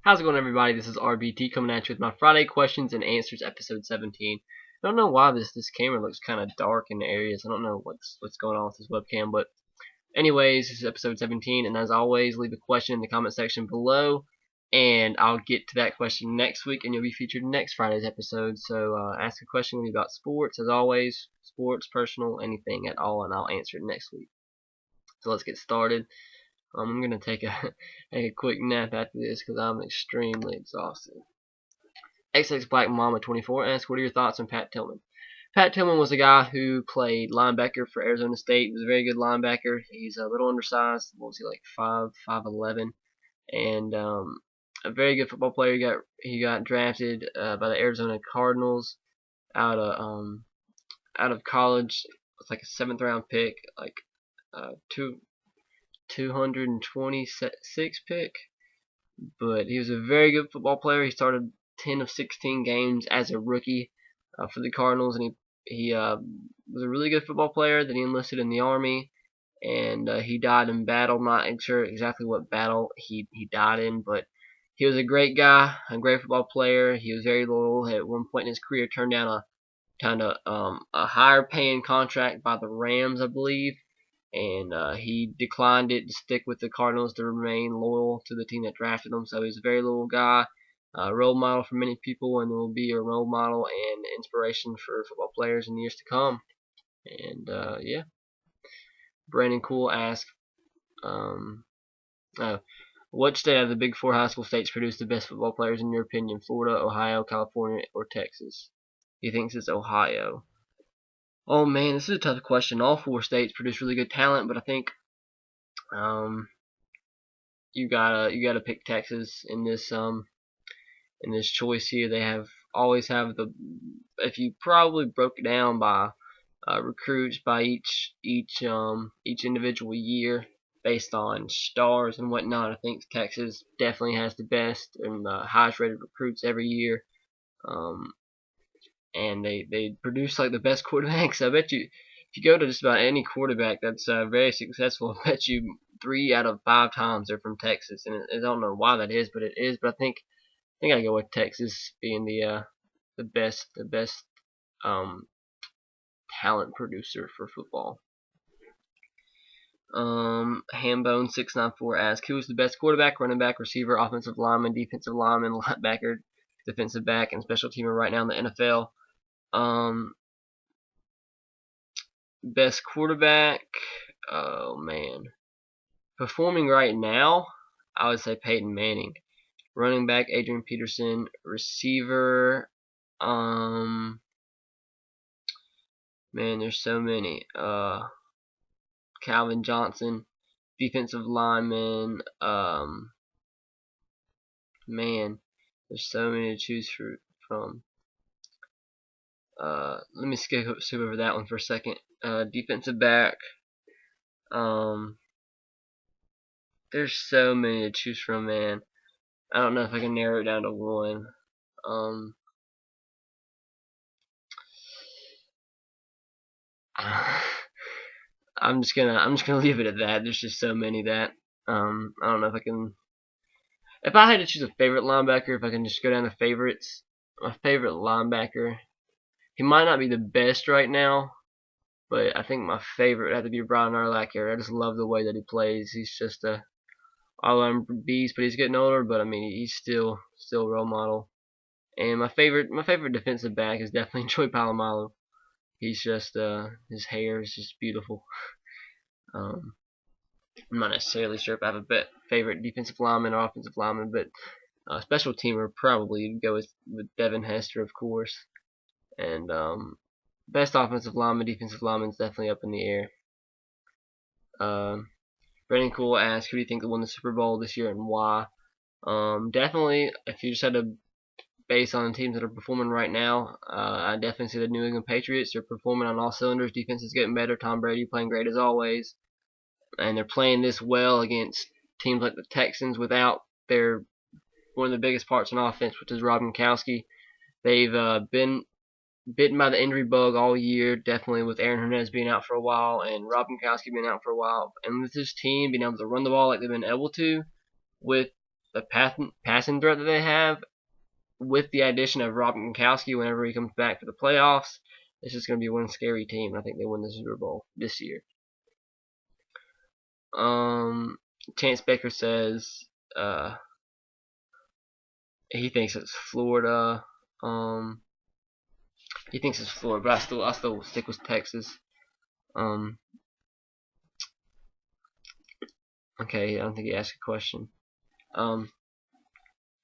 How's it going, everybody? This is RBT coming at you with my Friday questions and answers, episode 17. I don't know why this camera looks kind of dark in the areas. I don't know what's going on with this webcam, but anyways, this is episode 17, and as always, leave a question in the comment section below, and I'll get to that question next week, and you'll be featured in next Friday's episode. So ask a question about sports, as always, sports, personal, anything at all, and I'll answer it next week. So let's get started. I'm gonna take a quick nap after this because I'm extremely exhausted. XX Black Mama 24 asks, what are your thoughts on Pat Tillman? Pat Tillman was a guy who played linebacker for Arizona State. He was a very good linebacker. He's a little undersized. What was he, like 5'11", and a very good football player. He got drafted by the Arizona Cardinals out of college. It's like a 7th round pick, like 226 pick, but he was a very good football player. He started 10 of 16 games as a rookie for the Cardinals, and he was a really good football player. Then he enlisted in the Army, and he died in battle. Not sure exactly what battle he died in, but he was a great guy, a great football player. He was very loyal. At one point in his career, turned down a higher paying contract by the Rams, I believe, and he declined it to stick with the Cardinals to remain loyal to the team that drafted him. So he's a very loyal guy, a role model for many people, and will be a role model and inspiration for football players in years to come. And yeah, Brandon Cool asks, what state out of the Big Four high school states produce the best football players in your opinion? Florida, Ohio, California, or Texas? He thinks it's Ohio. Oh man, this is a tough question. All 4 states produce really good talent, but I think you gotta pick Texas in this choice here. They always have the, if you probably broke it down by recruits by each individual year based on stars and whatnot, I think Texas definitely has the best and the highest rated recruits every year. And they produce like the best quarterbacks. I bet you, if you go to just about any quarterback that's very successful, I bet you 3 out of 5 times they're from Texas, and I don't know why that is, but it is. But I think I go with Texas being the best talent producer for football. Hambone 694 asks, who is the best quarterback, running back, receiver, offensive lineman, defensive lineman, linebacker, defensive back, and special teamer right now in the NFL? Best quarterback, oh man, performing right now, I would say Peyton Manning. Running back, Adrian Peterson. Receiver, man, there's so many. Calvin Johnson. Defensive lineman, man, there's so many to choose from. Let me skip over that one for a second. Defensive back, there's so many to choose from, man. I don't know if I can narrow it down to one. I'm just gonna leave it at that. There's just so many that I don't know if I can. If I had to choose a favorite linebacker, if I can just go down to favorites, my favorite linebacker, he might not be the best right now, but I think my favorite would have to be Brian Urlacher. I just love the way that he plays. He's just a all-around beast, but he's getting older. But I mean, he's still a role model. And my favorite defensive back is definitely Joey Polamalu. He's just his hair is just beautiful. I'm not necessarily sure if I have a favorite defensive lineman or offensive lineman, but special teamer probably go with Devin Hester, of course. And best offensive lineman, defensive lineman is definitely up in the air. Brandon Cool asks, who do you think will win the Super Bowl this year and why? Definitely, if you just had to base on teams that are performing right now, I definitely see the New England Patriots. They're performing on all cylinders. Defense is getting better. Tom Brady playing great as always. And they're playing this well against teams like the Texans without one of the biggest parts on offense, which is Rob Gronkowski. They've been bitten by the injury bug all year, definitely with Aaron Hernandez being out for a while and Rob Gronkowski being out for a while. And with this team being able to run the ball like they've been able to, with the passing threat that they have, with the addition of Rob Gronkowski whenever he comes back for the playoffs, it's just going to be one scary team. I think they win the Super Bowl this year. Chance Baker says he thinks it's Florida. He thinks it's Florida, but I still stick with Texas. Okay, I don't think he asked a question.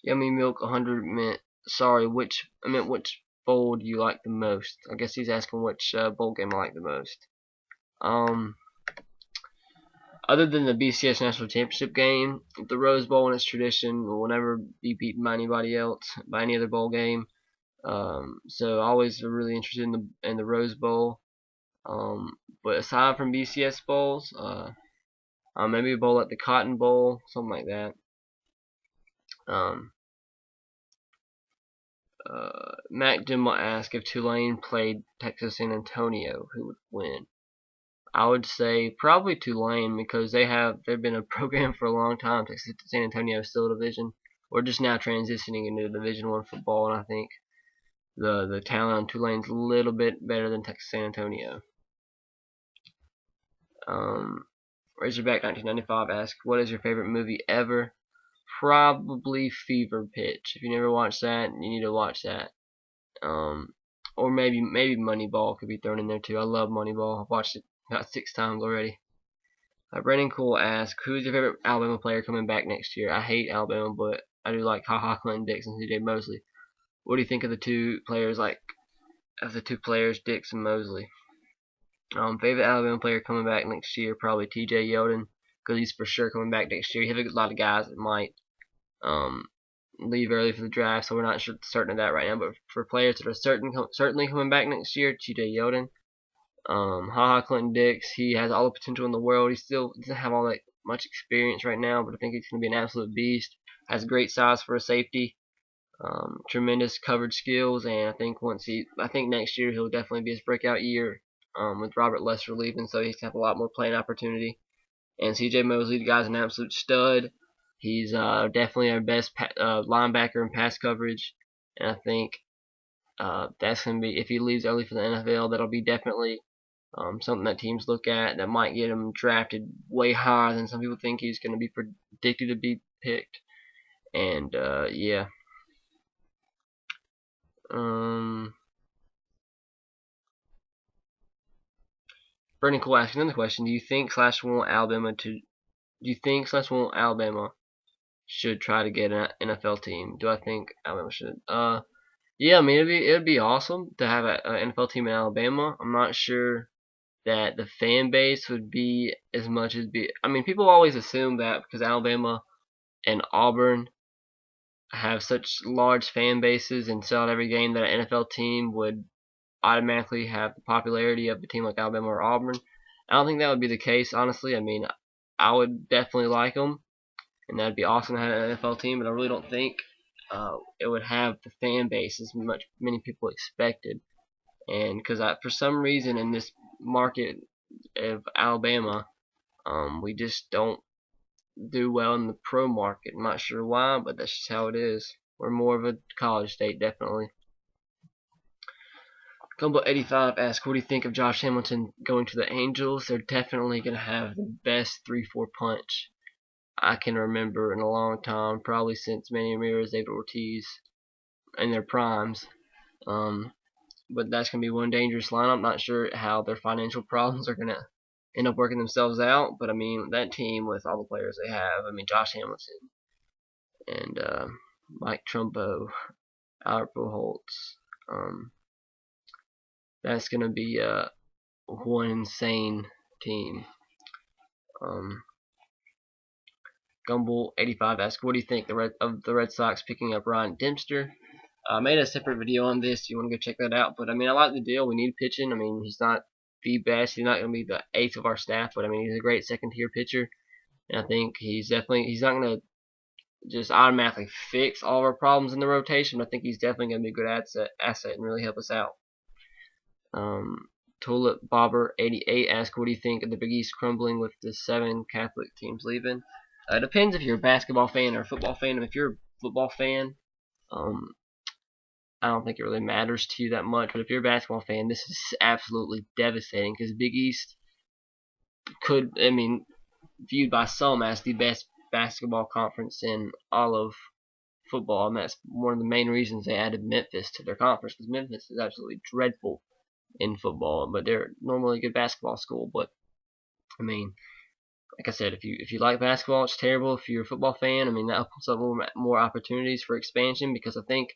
Yummy Milk 100 meant sorry. Which bowl do you like the most? I guess he's asking which bowl game I like the most. Other than the BCS National Championship game, the Rose Bowl in its tradition will never be beaten by anybody else, by any other bowl game. So I always really interested in the Rose Bowl. But aside from BCS bowls, maybe a bowl like the Cotton Bowl, something like that. Mac Jim will ask if Tulane played Texas San Antonio, who would win? I would say probably Tulane, because they've been a program for a long time. Texas San Antonio is still a division. We're just now transitioning into Division I football, and I think the talent on Tulane's a little bit better than Texas San Antonio. Razorback 1995 asks, what is your favorite movie ever? Probably Fever Pitch. If you never watched that, you need to watch that. Or maybe Moneyball could be thrown in there too. I love Moneyball. I've watched it about 6 times already. Brennan Cole asks, who's your favorite Alabama player coming back next year? I hate Alabama, but I do like HaHa Clinton Dix and CJ Mosley. What do you think of the two players, Dix and Mosley? Favorite Alabama player coming back next year, probably TJ Yeldon, because he's for sure coming back next year. You have a lot of guys that might leave early for the draft, so we're not certain of that right now. But for players that are certainly coming back next year, TJ Yeldon. HaHa Clinton Dix, he has all the potential in the world. He still doesn't have all that much experience right now, but I think he's going to be an absolute beast. Has great size for a safety, tremendous coverage skills, and I think next year he'll definitely be his breakout year. With Robert Lester leaving, so he's going to have a lot more playing opportunity. And CJ Mosley, the guy's an absolute stud. He's definitely our best linebacker in pass coverage, and I think that's going to be, if he leaves early for the NFL, that'll be definitely something that teams look at that might get him drafted way higher than some people think he's going to be predicted to be picked. And yeah. Brendan Cole asks another question. Do you think /want Alabama should try to get an NFL team? Do I think Alabama should? Yeah, I mean it'd be awesome to have an NFL team in Alabama. I'm not sure that the fan base would be as much as I mean, people always assume that because Alabama and Auburn have such large fan bases and sell out every game that an NFL team would automatically have the popularity of a team like Alabama or Auburn. I don't think that would be the case, honestly. I mean, I would definitely like them, and that'd be awesome to have an NFL team, but I really don't think it would have the fan base as many people expected. And because for some reason in this market of Alabama, we just don't do well in the pro market. I'm not sure why, but that's just how it is. We're more of a college state, definitely. Gumbo85 asks, what do you think of Josh Hamilton going to the Angels? They're definitely going to have the best 3-4 punch I can remember in a long time, probably since Manny Ramirez, David Ortiz in their primes. But that's going to be one dangerous lineup. Not sure how their financial problems are going to end up working themselves out, but I mean, that team with all the players they have, I mean, Josh Hamilton and Mike Trumbo, Albert Pujols, that's going to be one insane team. Gumball85 asks, what do you think of the Red Sox picking up Ryan Dempster? I made a separate video on this. You want to go check that out. But I mean, I like the deal. We need pitching. I mean, he's not the best. He's not going to be the ace of our staff, but I mean, he's a great second-tier pitcher. And I think he's not going to just automatically fix all of our problems in the rotation. But I think he's definitely going to be a good asset and really help us out. Tulip Bobber 88 asks, what do you think of the Big East crumbling with the 7 Catholic teams leaving? It depends if you're a basketball fan or a football fan. If you're a football fan, um, I don't think it really matters to you that much. But if you're a basketball fan, this is absolutely devastating because Big East could, I mean, viewed by some as the best basketball conference in all of football, and that's one of the main reasons they added Memphis to their conference, because Memphis is absolutely dreadful in football, but they're normally a good basketball school. But I mean, like I said, if you like basketball, it's terrible. If you're a football fan, I mean, that opens up more opportunities for expansion, because I think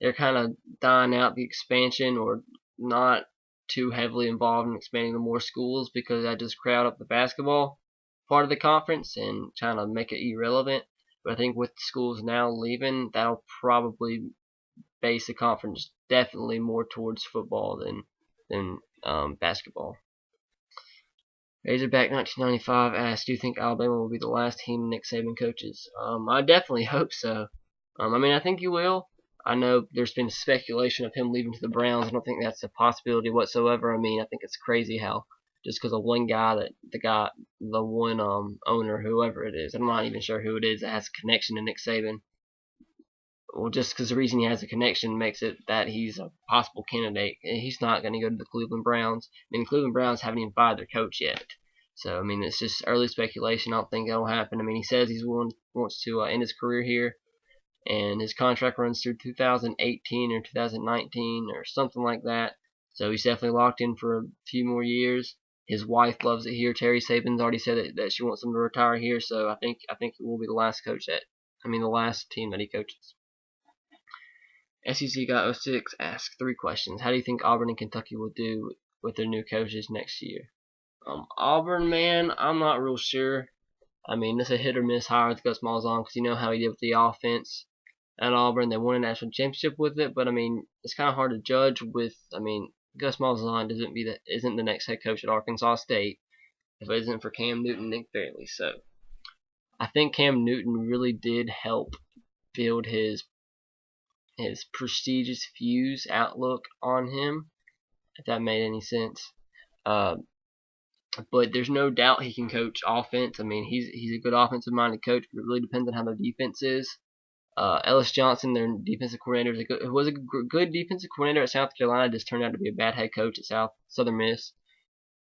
they're kind of dying out the expansion, or not too heavily involved in expanding to more schools, because that just crowd up the basketball part of the conference and kind of make it irrelevant. But I think with the schools now leaving, that'll probably base the conference definitely more towards football than basketball. Razorback 1995 asked, "Do you think Alabama will be the last team Nick Saban coaches?" I definitely hope so. I mean, I think he will. I know there's been speculation of him leaving to the Browns. I don't think that's a possibility whatsoever. I mean, I think it's crazy how just because of one guy, the one owner, whoever it is, I'm not even sure who it is, that has a connection to Nick Saban. Well, just because the reason he has a connection makes it that he's a possible candidate. He's not going to go to the Cleveland Browns. I mean, the Cleveland Browns haven't even fired their coach yet. So, I mean, it's just early speculation. I don't think that'll happen. I mean, he says wants to end his career here, and his contract runs through 2018 or 2019 or something like that. So he's definitely locked in for a few more years. His wife loves it here. Terry Saban's already said that she wants him to retire here. So I think it will be the last the last team that he coaches. SEC Guy 06 asks 3 questions. How do you think Auburn and Kentucky will do with their new coaches next year? Auburn, man, I'm not real sure. I mean, it's a hit or miss hire with Gus Malzahn, because you know how he did with the offense at Auburn. They won a national championship with it, but I mean, it's kind of hard to judge with. I mean, Gus Malzahn isn't the next head coach at Arkansas State if it isn't for Cam Newton and Nick Fairley. So I think Cam Newton really did help build his prestigious Fuse outlook on him, if that made any sense. But there's no doubt he can coach offense. I mean, he's a good offensive-minded coach, but it really depends on how their defense is. Ellis Johnson, their defensive coordinator, was a good defensive coordinator at South Carolina. Just turned out to be a bad head coach at Southern Miss.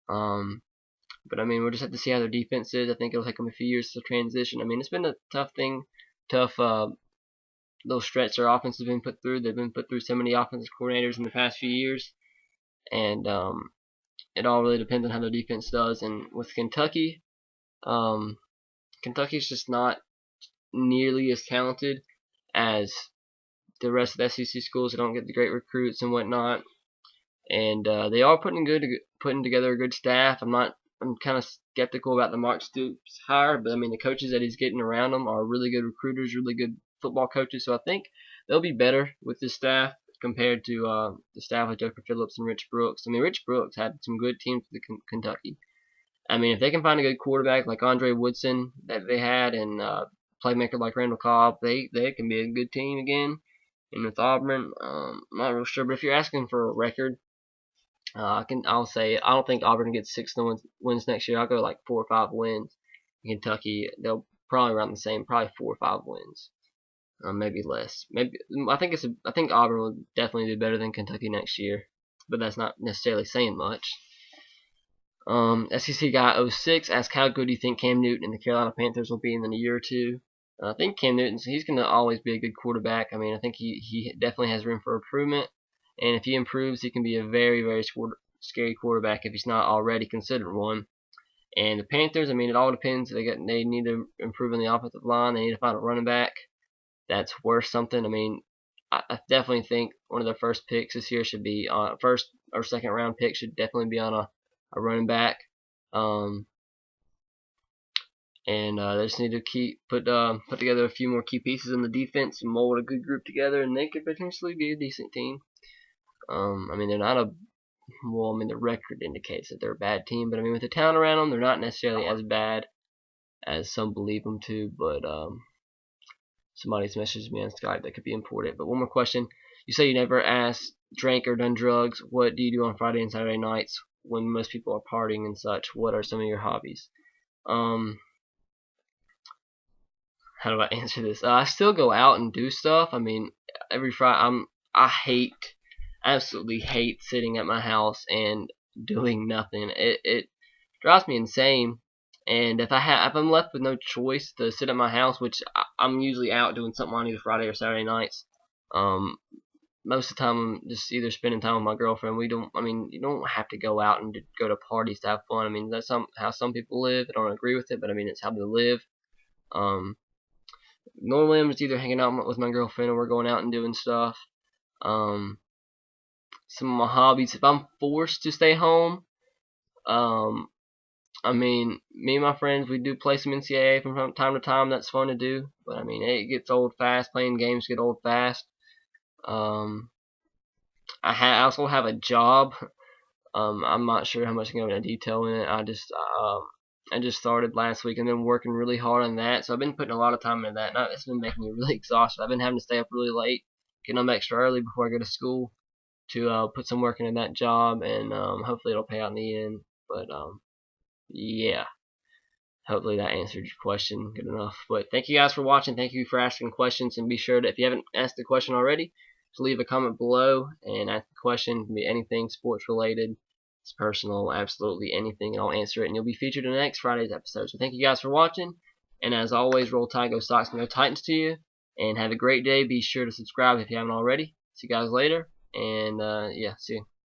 But I mean, we'll just have to see how their defense is. I think it'll take them a few years to transition. I mean, it's been a tough little stretch their offense has been put through. They've been put through so many offensive coordinators in the past few years, and it all really depends on how their defense does. And with Kentucky, Kentucky's just not nearly as talented as the rest of the SEC schools. They don't get the great recruits and whatnot, and they are putting together a good staff. I'm kind of skeptical about the Mark Stoops hire, but I mean, the coaches that he's getting around him are really good recruiters, really good football coaches. So I think they'll be better with this staff compared to the staff with Joker Phillips and Rich Brooks. I mean, Rich Brooks had some good teams with Kentucky. I mean, if they can find a good quarterback like Andre Woodson that they had, and playmaker like Randall Cobb, they can be a good team again. And with Auburn, I'm not real sure. But if you're asking for a record, I'll say I don't think Auburn gets 6 wins next year. I'll go like 4 or 5 wins. Kentucky, they'll probably around the same, probably 4 or 5 wins, maybe less. Maybe I think Auburn will definitely do better than Kentucky next year, but that's not necessarily saying much. SEC Guy 06 asks, how good do you think Cam Newton and the Carolina Panthers will be in a year or two? I think Cam Newton, he's going to always be a good quarterback. I mean, I think he definitely has room for improvement. And if he improves, he can be a very, very scary quarterback if he's not already considered one. And the Panthers, I mean, it all depends. They need to improve on the offensive line. They need to find a running back that's worth something. I mean, I definitely think one of their first picks this year should be on first or second round pick should definitely be on a running back. And they just need to put together a few more key pieces in the defense and mold a good group together, and they could potentially be a decent team. I mean, they're not the record indicates that they're a bad team, but I mean, with the talent around them, they're not necessarily as bad as some believe them to. But somebody's messaged me on Skype that could be important. But one more question: you say you never drank or done drugs. What do you do on Friday and Saturday nights when most people are partying and such? What are some of your hobbies? how do I answer this? I still go out and do stuff. I mean, every Friday, absolutely hate sitting at my house and doing nothing. It drives me insane. And if I'm left with no choice to sit at my house, which I'm usually out doing something on either Friday or Saturday nights, um, most of the time I'm just either spending time with my girlfriend. I mean, you don't have to go out and go to parties to have fun. I mean, that's how some people live. I don't agree with it, but I mean, it's how they live. Um, Normally I'm just either hanging out with my girlfriend or we're going out and doing stuff. Um, some of my hobbies, if I'm forced to stay home, um, I mean, me and my friends, we do play some NCAA from time to time. That's fun to do, but I mean, it gets old fast. Playing games get old fast. Um, I also have a job. I'm not sure how much I can go into detail in it. I just started last week and been working really hard on that. So I've been putting a lot of time into that. Now it's been making me really exhausted. I've been having to stay up really late, getting up extra early before I go to school to put some work into that job, and hopefully it'll pay out in the end. But yeah, hopefully that answered your question good enough. But thank you guys for watching. Thank you for asking questions, and be sure to, if you haven't asked a question already, to leave a comment below and ask the question. It can be anything sports related. It's personal, absolutely anything, and I'll answer it, and you'll be featured in the next Friday's episode. So thank you guys for watching, and as always, roll tide, go Sox, and go Titans to you, and have a great day. Be sure to subscribe if you haven't already. See you guys later, and yeah, see you.